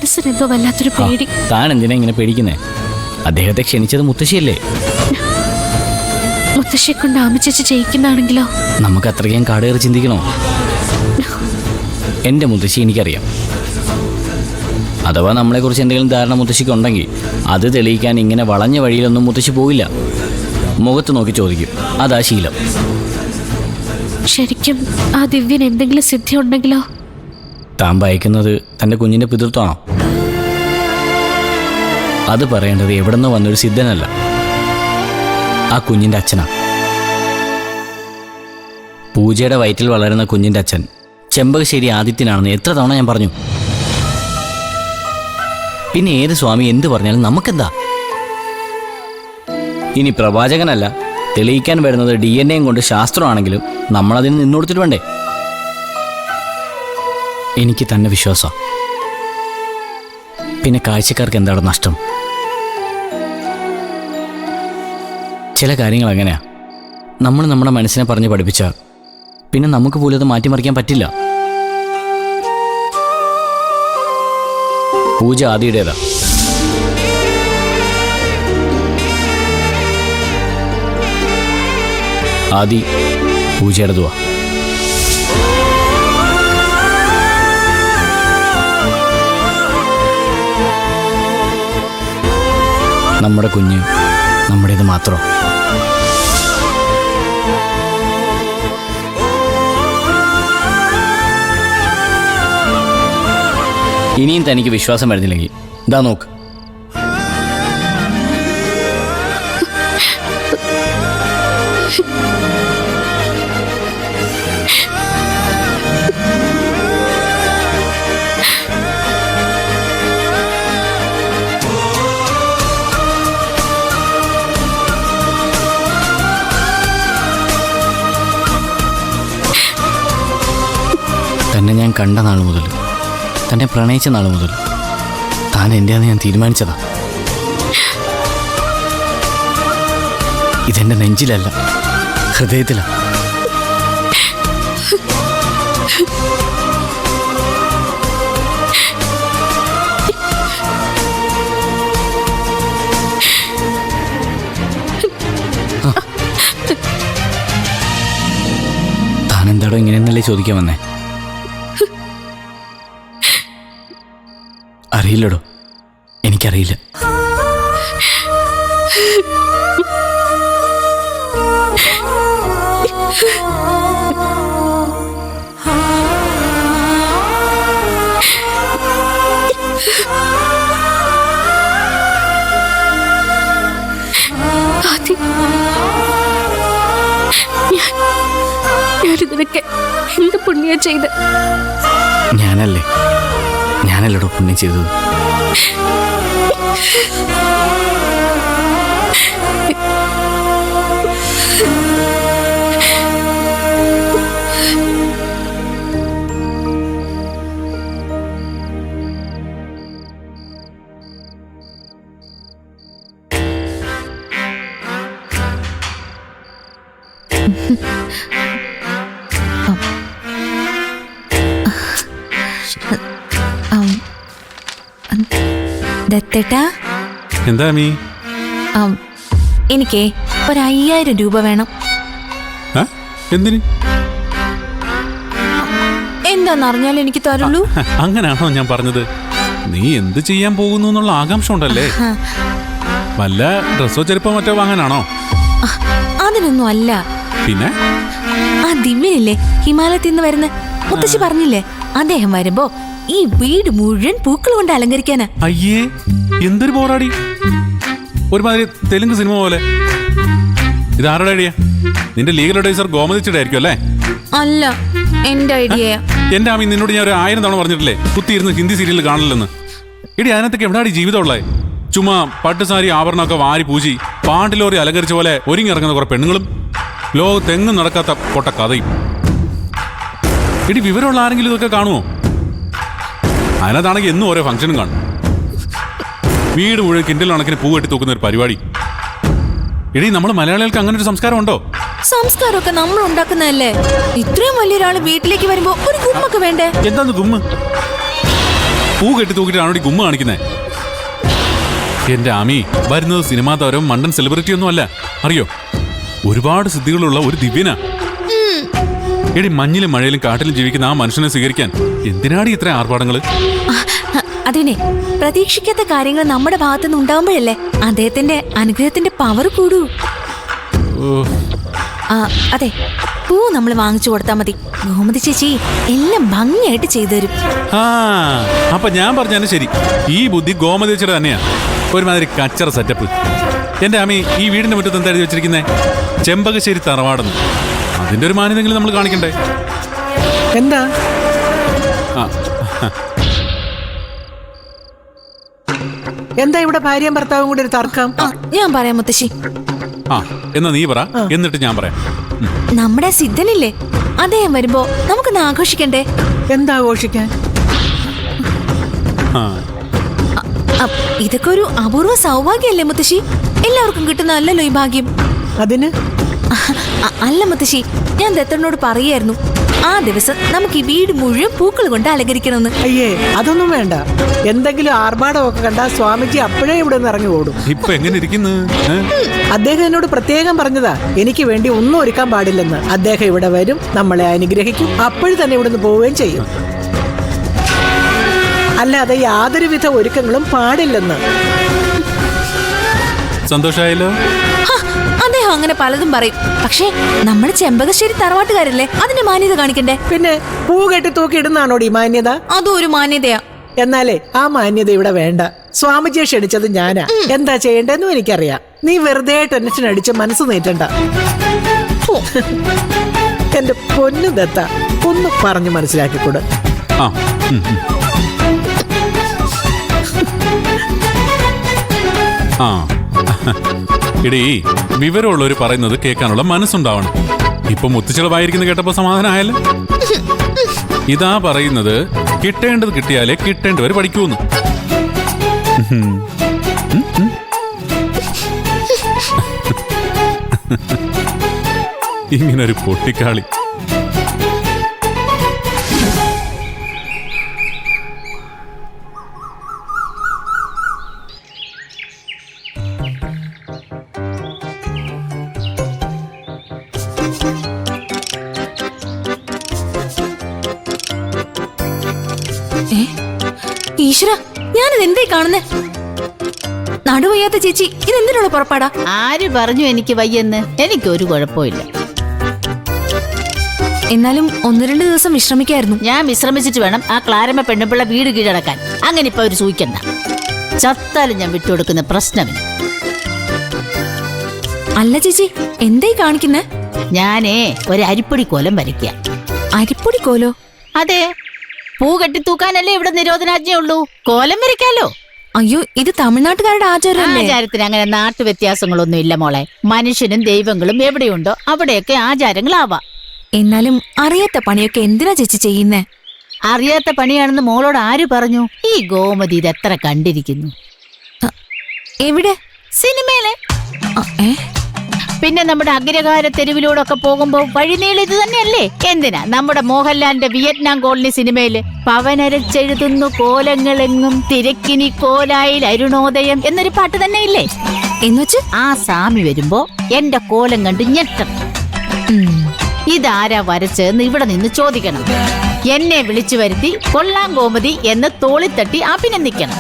മനസ്സിനെന്തോ വല്ലാത്തൊരു പേടി. താൻ എന്തിനാ ഇങ്ങനെ പേടിക്കുന്നേ? അദ്ദേഹത്തെ ക്ഷണിച്ചത് മുത്തശ്ശിയല്ലേ? മുത്തശ്ശിയെ കൊണ്ട് ആമച്ചേച്ചി ജയിക്കുന്നാണെങ്കിലോ? നമുക്ക് അത്രയ്ക്കും കാടേറി ചിന്തിക്കണോ? എൻ്റെ മുത്തശ്ശി എനിക്കറിയാം. അഥവാ നമ്മളെക്കുറിച്ച് എന്തെങ്കിലും ധാരണ മുത്തശ്ശിക്ക് ഉണ്ടെങ്കിൽ അത് തെളിയിക്കാൻ ഇങ്ങനെ വളഞ്ഞ വഴിയിലൊന്നും മുത്തശ്ശി പോയില്ല. മുഖത്ത് നോക്കി ചോദിക്കും. അതാ ശീലം. ശരിക്കും ആ ദിവ്യന് എന്തെങ്കിലും സിദ്ധി ഉണ്ടെങ്കിലോ? താൻ ഭയക്കുന്നത് തൻ്റെ കുഞ്ഞിൻ്റെ പിതൃത്വമാണോ? അത് പറയേണ്ടത് എവിടെന്നോ വന്നൊരു സിദ്ധനല്ല, ആ കുഞ്ഞിൻ്റെ അച്ഛനാ. പൂജയുടെ വയറ്റിൽ വളരുന്ന കുഞ്ഞിൻ്റെ അച്ഛൻ ചെമ്പകശ്ശേരി ആദിത്യനാണെന്ന് എത്ര തവണ ഞാൻ പറഞ്ഞു. പിന്നെ ഏത് സ്വാമി എന്ത് പറഞ്ഞാലും നമുക്കെന്താ? ഇനി പ്രവാചകനല്ല, തെളിയിക്കാൻ വരുന്നത് DNA കൊണ്ട് ശാസ്ത്രമാണെങ്കിലും നമ്മളതിന് നിന്നുകൊടുത്തിട്ട് വേണ്ടേ? എനിക്ക് തന്നെ വിശ്വാസം. പിന്നെ കാഴ്ചക്കാർക്ക് എന്താണ് നഷ്ടം? ചില കാര്യങ്ങൾ അങ്ങനെയാ. നമ്മൾ നമ്മുടെ മനസ്സിനെ പറഞ്ഞ് പഠിപ്പിച്ചാൽ പിന്നെ നമുക്ക് പോലും അത് മാറ്റിമറിക്കാൻ പറ്റില്ല. പൂജ ആദിയുടേതാ. ആദി പൂജയുടേതുവാ. നമ്മുടെ കുഞ്ഞ് നമ്മുടേത് മാത്രം. ഇനിയും തനിക്ക് വിശ്വാസം വരുന്നില്ലെങ്കിൽ ഇതാ നോക്ക്. തന്നെ ഞാൻ കണ്ട നാൾ മുതൽ, തന്നെ പ്രണയിച്ച നാൾ മുതൽ താൻ എൻ്റെയാന്ന് ഞാൻ തീരുമാനിച്ചതാ. ഇതെൻ്റെ നെഞ്ചിലല്ല, ഹൃദയത്തിലാ. താൻ എന്താടോ ഇങ്ങനെയെന്നല്ലേ ചോദിക്കാൻ വന്നേ? അറിയില്ലടോ, എനിക്കറിയില്ല. ഞാനിതൊക്കെ എന്ത് പുണ്യ ചെയ്ത്? ഞാനല്ലടോ പുണ്യം ചെയ്തത്. ദത്തേട്ടാ, എന്താ മീ? എനിക്ക് 5000 രൂപ വേണം. എന്തിന്? എന്താന്നറിഞ്ഞാൽ എനിക്ക് തരുള്ളൂ. അങ്ങനെയാണോ ഞാൻ പറഞ്ഞത്? നീ എന്ത് ചെയ്യാൻ പോകുന്നു എന്നുള്ള ആകാംക്ഷ ഉണ്ടല്ലേ? വല്ല ഡ്രസ്സോ ചെരുപ്പോ മറ്റോ വാങ്ങാനാണോ? അതിനൊന്നും അല്ല. പിന്നെ ആ ദിവ്യനില്ലേ, ഹിമാലയത്തിൽ നിന്ന് വരുന്ന മുത്തശ്ശി പറഞ്ഞില്ലേ, അദ്ദേഹം വരുമ്പോ ഈ വീട് മുഴുവൻ പൂക്കൾ കൊണ്ട് അലങ്കരിക്കാനാ. അയ്യേ, എന്തൊരു ബോറാടി! ഒരുമാതിരി തെലുങ്ക് സിനിമ പോലെ. ഇത് ആരുടെ ഐഡിയ? നിന്റെ ലീഗൽ അഡ്വൈസർ ഗോമതിച്ചിടെ ആയിരിക്കും അല്ലേ? അല്ല, എന്റെ ഐഡിയ. എന്റെ ആമി, നിന്നോട് ഞാൻ 1000 തവണ പറഞ്ഞിട്ടില്ലേ കുത്തിയിരുന്ന് ഹിന്ദി സീരിയൽ കാണില്ലെന്ന്? ഇടി, അതിനകത്തൊക്കെ എവിടെയാടി ജീവിതമുള്ളേ? ചുമ്മാ പട്ടുസാരി ആഭരണമൊക്കെ വാരി പൂശി പാണ്ടിലോറി അലങ്കരിച്ച പോലെ ഒരുങ്ങിറങ്ങുന്ന കുറെ പെണ്ണുങ്ങളും ലോകത്തെങ്ങും നടക്കാത്ത പൊട്ട കഥയും. ഇടി, വിവരമുള്ള ആരെങ്കിലും ഇതൊക്കെ കാണുമോ? അതിനകത്താണെങ്കിൽ എന്നും ഓരോ ഫംഗ്ഷനും കാണും. വീട് മുഴുവൻ കിൻഡൽ കണക്കിന് പൂ കെട്ടി തൂക്കുന്ന ഒരു പരിപാടി. എടീ, നമ്മൾ മലയാളികൾക്ക് അങ്ങനെ ഒരു സംസ്കാരം ഉണ്ടോ? സംസ്കാരമൊക്കെ നമ്മൾ ഉണ്ടാക്കുന്നതല്ലേ? ഇത്രയും വലിയൊരാള് വീട്ടിലേക്ക് വരുമ്പോ ഒരു ഗുമ്മൊക്കെ വേണ്ടേ? എന്താന്ന് ഗുമ്മ്? പൂ കെട്ടി തൂക്കിയിട്ടാണോ ഈ ഗുമ്മ കാണിക്കുന്നേ? എന്റെ ആമി, വരുന്നത് സിനിമാ താരവും മണ്ടൻ സെലിബ്രിറ്റി ഒന്നും അല്ല, അറിയോ? ഒരുപാട് സിദ്ധികളുള്ള ഒരു ദിവ്യനാ. എടി, മഞ്ഞിലും മഴയിലും കാട്ടിലും ജീവിക്കുന്ന ആ മനുഷ്യനെ സ്വീകരിക്കാൻ എന്തിനാടി ഇത്ര ആർഭാടങ്ങള്? അതിനെ പ്രതീക്ഷിക്കാത്ത കാര്യങ്ങൾ നമ്മുടെ ഭാഗത്തുനിന്ന് ഉണ്ടാവുമ്പോഴല്ലേ അദ്ദേഹത്തിന്റെ അനുഗ്രഹത്തിന്റെ പവർ കൂടൂ. അതെ, പൂ നമ്മൾ വാങ്ങിച്ചു കൊടുത്താൽ മതി. ഗോമതി ചേച്ചി എല്ലാം ഭംഗിയായിട്ട് ചെയ്തു തരും. ആ, അപ്പൊ ഞാൻ പറഞ്ഞാലും ശരി. ഈ ബുദ്ധി ഗോമതേച്ചിയുടെ തന്നെയാ. ഒരുമാതിരി കച്ചറ സെറ്റപ്പ്. എന്റെ ആമി, ഈ വീടിന്റെ മുറ്റത്ത് എന്താ എഴുതി വെച്ചിരിക്കുന്നേ? ചെമ്പകശ്ശേരി തറവാടെന്ന്. അതിന്റെ ഒരു മാന്യതെങ്കിലും നമ്മൾ കാണിക്കണ്ടേ? എന്താ? എന്താ ഇവിടെ ഭാര്യയും ഭർത്താവും കൂടി ഒരു തർക്കം? ഞാൻ പറയാം മുത്തശ്ശി. ആ, എന്നാ നീ പറ, എന്നിട്ട് ഞാൻ പറയാം. നമ്മുടെ സിദ്ധനില്ലേ, അദ്ദേഹം വരുമ്പോ നമുക്കൊന്ന് ആഘോഷിക്കണ്ടേ? എന്താ ആഘോഷിക്കാൻ? ഇതൊക്കെ ഒരു അപൂർവ സൗഭാഗ്യല്ലേ മുത്തശ്ശി? എല്ലാവർക്കും കിട്ടുന്ന അല്ലല്ലോ ഈ ഭാഗ്യം. അതിന് അല്ല മുത്തശ്ശി, ഞാൻ ദത്തനോട് പറയായിരുന്നു ആ ദിവസം നമുക്ക് ഈ വീട് മുഴുവൻ പൂക്കൾ കൊണ്ട് അലങ്കരിക്കണമെന്ന്. അയ്യേ, അതൊന്നും വേണ്ട. എന്തെങ്കിലും ആർഭാടമൊക്കെ കണ്ടാൽ സ്വാമിജി അപ്പോഴേ ഇവിടെ നിന്ന് ഇറങ്ങി ഓടും. ഇപ്പൊ എങ്ങനെ ഇരിക്കുന്നു? അദ്ദേഹം എന്നോട് പ്രത്യേകം പറഞ്ഞതാ എനിക്ക് വേണ്ടി ഒന്നും ഒരുക്കാൻ പാടില്ലെന്ന്. അദ്ദേഹം ഇവിടെ വരും, നമ്മളെ അനുഗ്രഹിക്കും, അപ്പോഴും തന്നെ ഇവിടുന്ന് പോവുകയും ചെയ്യും. അല്ലാതെ യാതൊരുവിധ ഒരുക്കങ്ങളും പാടില്ലെന്ന്. സന്തോഷായല്ലോ? അദ്ദേഹം അങ്ങനെ പലതും പറയും. പക്ഷേ നമ്മൾ ചെമ്പകശ്ശേരി തറവാട്ടുകാരല്ലേ, അതിന്റെ മാന്യത കാണിക്കണ്ടേ? പിന്നെ പൂ കെട്ടി തൂക്കി ഇടുന്നാണോടി മാന്യത? അതും ഒരു മാന്യതയാ. എന്നാലേ ആ മാന്യത ഇവിടെ വേണ്ട. സ്വാമിജിയെ ക്ഷണിച്ചത് ഞാനാ. എന്താ ചെയ്യേണ്ടെന്നും എനിക്കറിയാം. നീ വെറുതെ ടെൻഷൻ അടിച്ച് മനസ്സ് നീറ്റണ്ട. എന്റെ പൊന്നു ദത്ത, ഒന്ന് പറഞ്ഞു മനസ്സിലാക്കിക്കൂടെ? ഇടീ, വിവരമുള്ളവര് പറയുന്നത് കേൾക്കാനുള്ള മനസ്സുണ്ടാവണം. ഇപ്പൊ മുത്തുച്ചിളവായിരിക്കുന്ന കേട്ടപ്പോ സമാധാനമായാലും. ഇതാ പറയുന്നത്, കിട്ടേണ്ടത് കിട്ടിയാലേ കിട്ടേണ്ടവര് പഠിക്കൂന്ന്. ഇങ്ങനൊരു പൊട്ടിക്കാളി. ഈശ്വര, ഞാനിത് എന്തേ കാണുന്നേ? നടുവയ്യാത്ത ചേച്ചി, ഇതെന്തിനുള്ള പുറപ്പാടാ? ആര് പറഞ്ഞു എനിക്ക് വയ്യെന്ന്? എനിക്കൊരു കുഴപ്പമില്ല. എന്നാലും 1-2 ദിവസം വിശ്രമിക്കായിരുന്നു. ഞാൻ വിശ്രമിച്ചിട്ട് വേണം ആ ക്ലാരമ്മ പെണ്ണുപിള്ള വീട് കീഴടക്കാൻ. അങ്ങനെ ഇപ്പൊ അവര് സൂഹിക്കണ്ട. ചത്താലും ഞാൻ വിട്ടുകൊടുക്കുന്ന പ്രശ്നമില്ല. അല്ല ചേച്ചി, എന്തായി കാണിക്കുന്നേ? ഞാനേ ഒരു അരിപ്പൊടി കോലം വരയ്ക്കുക. അരിപ്പൊടി കോലോ? അതെ, പൂ കെട്ടിത്തൂക്കാനല്ലേ ഇവിടെ നിരോധനാജ്ഞ ഉള്ളൂ. കോലം വരയ്ക്കാലോ. അയ്യോ, ഇത് തമിഴ്നാട്ടുകാരുടെ ആചാരമല്ലേ? ആചാരത്തിന് അങ്ങനെ നാട്ടു വ്യത്യാസങ്ങളൊന്നും ഇല്ല മോളെ. മനുഷ്യനും ദൈവങ്ങളും എവിടെയുണ്ടോ അവിടെയൊക്കെ ആചാരങ്ങളാവാം. എന്നാലും അറിയാത്ത പണിയൊക്കെ എന്തിനാ ചേച്ചി ചെയ്യുന്നേ? അറിയാത്ത പണിയാണെന്ന് മോളോട് ആര് പറഞ്ഞു? ഈ ഗോമതി ഇതെത്ര കണ്ടിരിക്കുന്നു. എവിടെ? സിനിമയിലെ. ഏ? പിന്നെ നമ്മുടെ അഗ്രഹാര തെരുവിലൂടെ പോകുമ്പോ വഴിനീളം ഇത് തന്നെയല്ലേ? എന്തിനാ നമ്മുടെ മോഹൻലാലിന്റെ വിയറ്റ്നാം കോളനി സിനിമയില് പവനരച്ചെഴുതുന്നു കോലങ്ങളെങ്ങും തിരക്കിനി കോലായിൽ അരുണോദയം എന്നൊരു പാട്ട് തന്നെ ഇല്ലേ? എന്നുവെച്ച് ആ സ്വാമി വരുമ്പോ എന്റെ കോലം കണ്ട് ഞെട്ടണം. ഇതാരാ വരച്ചെന്ന് ഇവിടെ നിന്ന് ചോദിക്കണം. എന്നെ വിളിച്ചു വരുത്തി കൊള്ളാം ഗോമതി എന്ന് തോളിത്തട്ടി അഭിനന്ദിക്കണം.